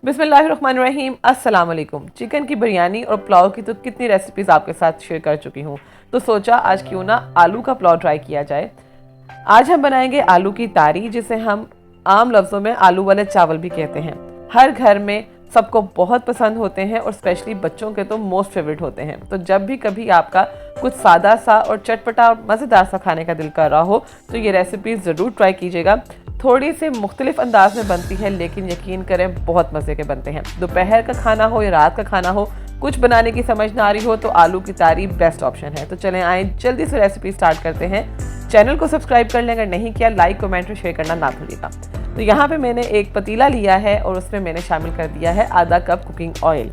बिस्मिल्लाहिर्रहमानिर्रहीम, अस्सलाम वालेकुम। चिकन की बिरयानी और पुलाव की तो कितनी रेसिपीज़ आपके साथ शेयर कर चुकी हूँ, तो सोचा आज क्यों ना आलू का पुलाव ट्राई किया जाए। आज हम बनाएंगे आलू की तारी, जिसे हम आम लफ्ज़ों में आलू वाले चावल भी कहते हैं। हर घर में सबको बहुत पसंद होते हैं और स्पेशली बच्चों के तो मोस्ट फेवरेट होते हैं। तो जब भी कभी आपका कुछ सादा सा और चटपटा और मज़ेदार सा खाने का दिल कर रहा हो तो ये रेसिपी ज़रूर ट्राई कीजिएगा। थोड़ी से मुख्तलिफ अंदाज में बनती है, लेकिन यकीन करें बहुत मज़े के बनते हैं। दोपहर का खाना हो या रात का खाना हो, कुछ बनाने की समझ ना आ रही हो तो आलू की तारी बेस्ट ऑप्शन है। तो चलें आए जल्दी से रेसिपी स्टार्ट करते हैं। चैनल को सब्सक्राइब कर लें, अगर नहीं किया लाइक कमेंट और शेयर करना ना भूलिएगा। तो यहाँ पे मैंने एक पतीला लिया है और उसमें मैंने शामिल कर दिया है आधा कप कुकिंग ऑयल।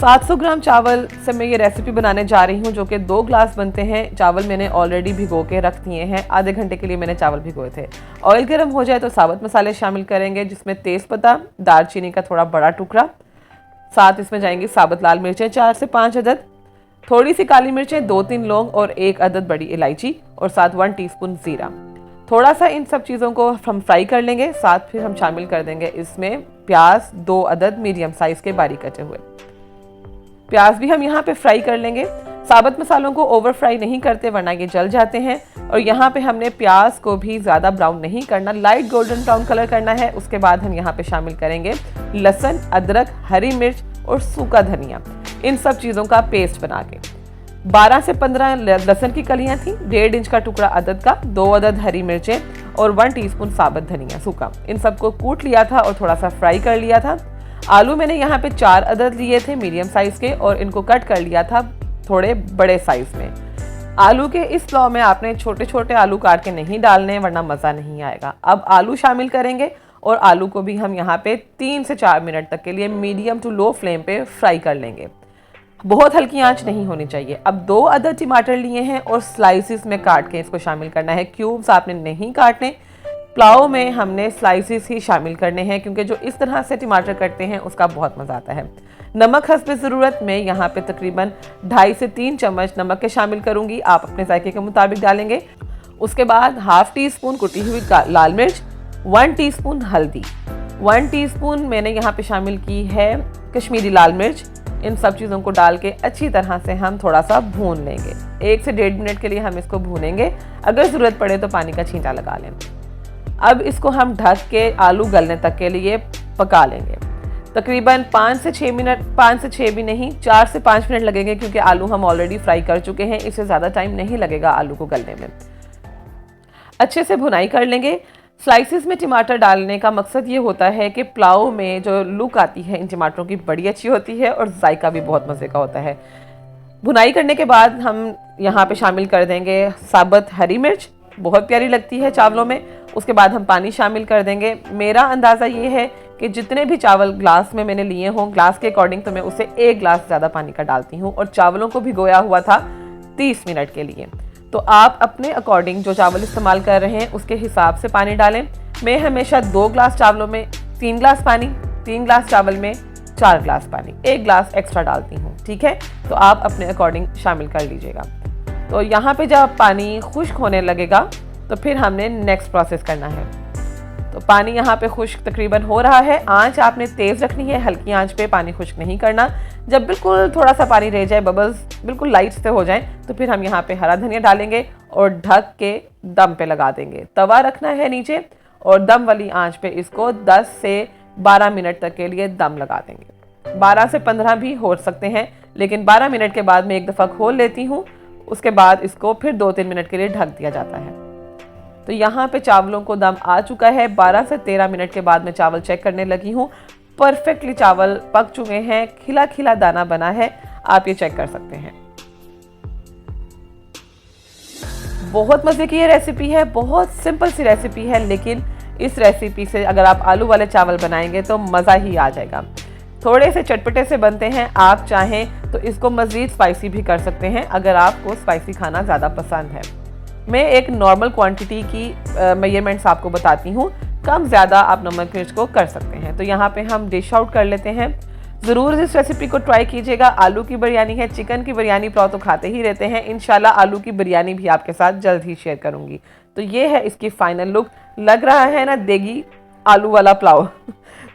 700 ग्राम चावल से मैं ये रेसिपी बनाने जा रही हूँ, जो कि 2 ग्लास बनते हैं। चावल मैंने ऑलरेडी भिगो के रख दिए हैं, आधे घंटे के लिए मैंने चावल भिगोए थे। ऑयल गर्म हो जाए तो साबुत मसाले शामिल करेंगे, जिसमें तेज़पत्ता, दालचीनी का थोड़ा बड़ा टुकड़ा, साथ इसमें जाएंगी साबुत लाल मिर्चें 4 से 5 अदद, थोड़ी सी काली मिर्चें, 2-3 लौंग और 1 अदद बड़ी इलायची और साथ 1 टीस्पून ज़ीरा। थोड़ा सा इन सब चीज़ों को हम फ्राई कर लेंगे। साथ फिर हम शामिल कर देंगे इसमें प्याज 2 अदद मीडियम साइज़ के बारीक कटे हुए। प्याज भी हम यहाँ पे फ्राई कर लेंगे। साबुत मसालों को ओवर फ्राई नहीं करते वरना ये जल जाते हैं। और यहाँ पे हमने प्याज को भी ज़्यादा ब्राउन नहीं करना, लाइट गोल्डन ब्राउन कलर करना है। उसके बाद हम यहाँ पे शामिल करेंगे लहसुन, अदरक, हरी मिर्च और सूखा धनिया, इन सब चीज़ों का पेस्ट बना के। 12 से 15 लहसुन की कलियाँ थी, 1.5 इंच का टुकड़ा अदरक का, 2 अदद हरी मिर्चें और 1 टीस्पून साबुत धनिया सूखा, इन सबको कूट लिया था और थोड़ा सा फ्राई कर लिया था। आलू मैंने यहाँ पे 4 अदद लिए थे मीडियम साइज़ के और इनको कट कर लिया था थोड़े बड़े साइज़ में। आलू के इस पुलाव में आपने छोटे छोटे आलू काट के नहीं डालने, वरना मज़ा नहीं आएगा। अब आलू शामिल करेंगे और आलू को भी हम यहाँ पे 3 से 4 मिनट तक के लिए मीडियम टू लो फ्लेम पे फ्राई कर लेंगे। बहुत हल्की आंच नहीं होनी चाहिए। अब 2 अदद टमाटर लिए हैं और स्लाइसिस में काट के इसको शामिल करना है। क्यूब्स आपने नहीं काटने, पुलाव में हमने स्लाइसिस ही शामिल करने हैं, क्योंकि जो इस तरह से टमाटर कटते हैं उसका बहुत मज़ा आता है। नमक हस्बे ज़रूरत में यहाँ पे तकरीबन 2.5 से 3 चम्मच नमक के शामिल करूँगी, आप अपने जायके के मुताबिक डालेंगे। उसके बाद ½ टीस्पून कुटी हुई लाल मिर्च, 1 टीस्पून हल्दी, 1 टीस्पून मैंने यहाँ पे शामिल की है कश्मीरी लाल मिर्च। इन सब चीज़ों को डाल के अच्छी तरह से हम थोड़ा सा भून लेंगे। 1 से 1.5 मिनट के लिए हम इसको भूनेंगे, अगर ज़रूरत पड़े तो पानी का छींटा लगा लें। अब इसको हम ढक के आलू गलने तक के लिए पका लेंगे। तकरीबन 5 से 6 मिनट, 5 से 6 भी नहीं, 4 से 5 मिनट लगेंगे, क्योंकि आलू हम ऑलरेडी फ्राई कर चुके हैं। इससे ज़्यादा टाइम नहीं लगेगा आलू को गलने में। अच्छे से भुनाई कर लेंगे। स्लाइसिस में टमाटर डालने का मकसद ये होता है कि पुलाव में जो लुक आती है इन टमाटरों की बड़ी अच्छी होती है और जायका भी बहुत मज़े का होता है। भुनाई करने के बाद हम यहाँ पे शामिल कर देंगे साबुत हरी मिर्च, बहुत प्यारी लगती है चावलों में। उसके बाद हम पानी शामिल कर देंगे। मेरा अंदाज़ा ये है कि जितने भी चावल ग्लास में मैंने लिए हों, ग्लास के अकॉर्डिंग तो मैं उसे 1 ग्लास ज़्यादा पानी का डालती हूँ। और चावलों को भिगोया हुआ था 30 मिनट के लिए। तो आप अपने अकॉर्डिंग जो चावल इस्तेमाल कर रहे हैं उसके हिसाब से पानी डालें। मैं हमेशा 2 ग्लास चावलों में 3 ग्लास पानी, 3 ग्लास चावल में 4 ग्लास पानी, 1 ग्लास एक्स्ट्रा डालती हूँ, ठीक है। तो आप अपने अकॉर्डिंग शामिल कर लीजिएगा। तो यहाँ पे जब पानी खुश्क होने लगेगा तो फिर हमने नेक्स्ट प्रोसेस करना है। तो पानी यहाँ पे खुश्क तकरीबन हो रहा है। आंच आपने तेज़ रखनी है, हल्की आंच पे पानी खुश्क नहीं करना। जब बिल्कुल थोड़ा सा पानी रह जाए, बबल्स बिल्कुल लाइट से हो जाए, तो फिर हम यहाँ पे हरा धनिया डालेंगे और ढक के दम पे लगा देंगे। तवा रखना है नीचे और दम वाली आंच पे इसको 10 से 12 मिनट तक के लिए दम लगा देंगे। 12 से 15 भी हो सकते हैं, लेकिन 12 मिनट के बाद मैं एक दफ़ा खोल लेती हूँ। उसके बाद इसको फिर 2-3 मिनट के लिए ढक दिया जाता है। तो यहाँ पे चावलों को दम आ चुका है। 12 से 13 मिनट के बाद मैं चावल चेक करने लगी हूँ। परफेक्टली चावल पक चुके हैं, खिला खिला दाना बना है, आप ये चेक कर सकते हैं। बहुत मज़े की ये रेसिपी है, बहुत सिंपल सी रेसिपी है, लेकिन इस रेसिपी से अगर आप आलू वाले चावल बनाएंगे तो मज़ा ही आ जाएगा। थोड़े से चटपटे से बनते हैं, आप चाहें तो इसको मज़ीद स्पाइसी भी कर सकते हैं अगर आपको स्पाइसी खाना ज़्यादा पसंद है। मैं एक नॉर्मल क्वांटिटी की मेजरमेंट्स आपको बताती हूँ, कम ज़्यादा आप नमक मिर्च को कर सकते हैं। तो यहाँ पे हम डिश आउट कर लेते हैं। ज़रूर इस रेसिपी को ट्राई कीजिएगा। आलू की बिरयानी है, चिकन की बिरयानी पुलाव तो खाते ही रहते हैं। इंशाल्लाह आलू की बिरयानी भी आपके साथ जल्द ही शेयर करूँगी। तो ये है इसकी फाइनल लुक। लग रहा है ना देगी आलू वाला पुलाव।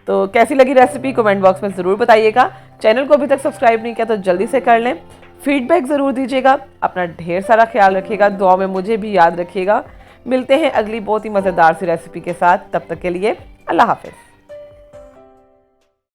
तो कैसी लगी रेसिपी कमेंट बॉक्स में ज़रूर बताइएगा। चैनल को अभी तक सब्सक्राइब नहीं किया तो जल्दी से कर लें। फीडबैक ज़रूर दीजिएगा। अपना ढेर सारा ख्याल रखिएगा, दुआ में मुझे भी याद रखिएगा। मिलते हैं अगली बहुत ही मज़ेदार सी रेसिपी के साथ। तब तक के लिए अल्लाह हाफ़िज़।